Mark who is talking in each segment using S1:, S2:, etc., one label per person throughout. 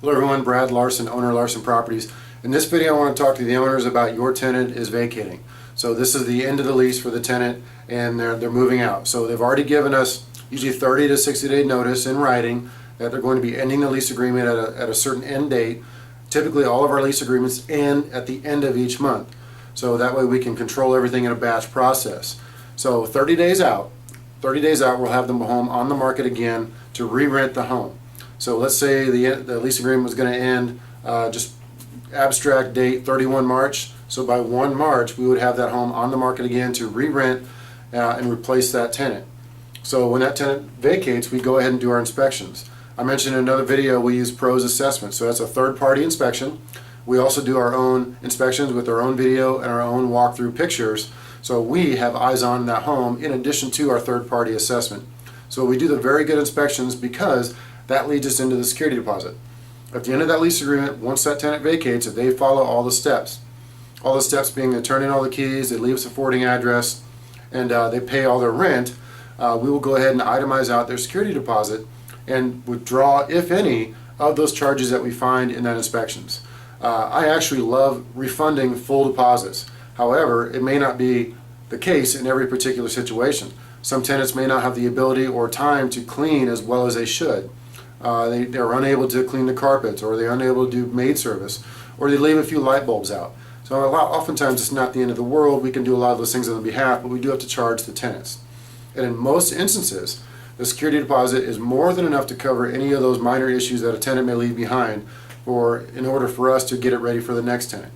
S1: Hello everyone, Brad Larson, owner of Larson Properties. In this video I want to talk to the owners about your tenant is vacating. So this is the end of the lease for the tenant and they're moving out. So they've already given us usually 30 to 60 day notice in writing that they're going to be ending the lease agreement at a certain end date. Typically all of our lease agreements end at the end of each month. So that way we can control everything in a batch process. So 30 days out we'll have them home on the market again to re-rent the home. So let's say the lease agreement was going to end, just abstract date 31 March. So by 1 March we would have that home on the market again to re-rent and replace that tenant. So when that tenant vacates, we go ahead and do our inspections. I mentioned in another video we use pros assessment. So that's a third-party inspection. We also do our own inspections with our own video and our own walkthrough pictures. So we have eyes on that home in addition to our third-party assessment. So we do the very good inspections because that leads us into the security deposit. At the end of that lease agreement, once that tenant vacates, if they follow all the steps being they turn in all the keys, they leave us a forwarding address, and they pay all their rent, we will go ahead and itemize out their security deposit and withdraw, if any, of those charges that we find in that inspections. I actually love refunding full deposits. However, it may not be the case in every particular situation. Some tenants may not have the ability or time to clean as well as they should. They're unable to clean the carpets, or they're unable to do maid service, or they leave a few light bulbs out. So oftentimes it's not the end of the world. We can do a lot of those things on their behalf, but we do have to charge the tenants. And in most instances, the security deposit is more than enough to cover any of those minor issues that a tenant may leave behind in order for us to get it ready for the next tenant.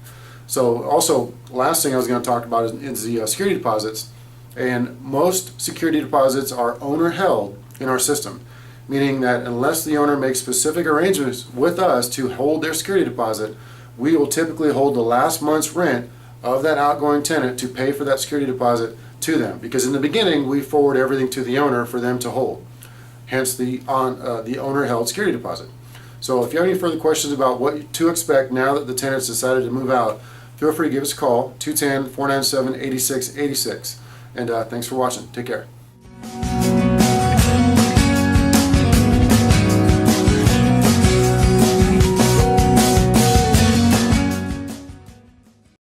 S1: So also, last thing I was going to talk about is the security deposits. And most security deposits are owner held in our system, meaning that unless the owner makes specific arrangements with us to hold their security deposit, we will typically hold the last month's rent of that outgoing tenant to pay for that security deposit to them, because in the beginning we forward everything to the owner for them to hold, hence the owner held security deposit. So if you have any further questions about what to expect now that the tenants decided to move out, feel free to give us a call, 210-497-8686. And thanks for watching. Take care.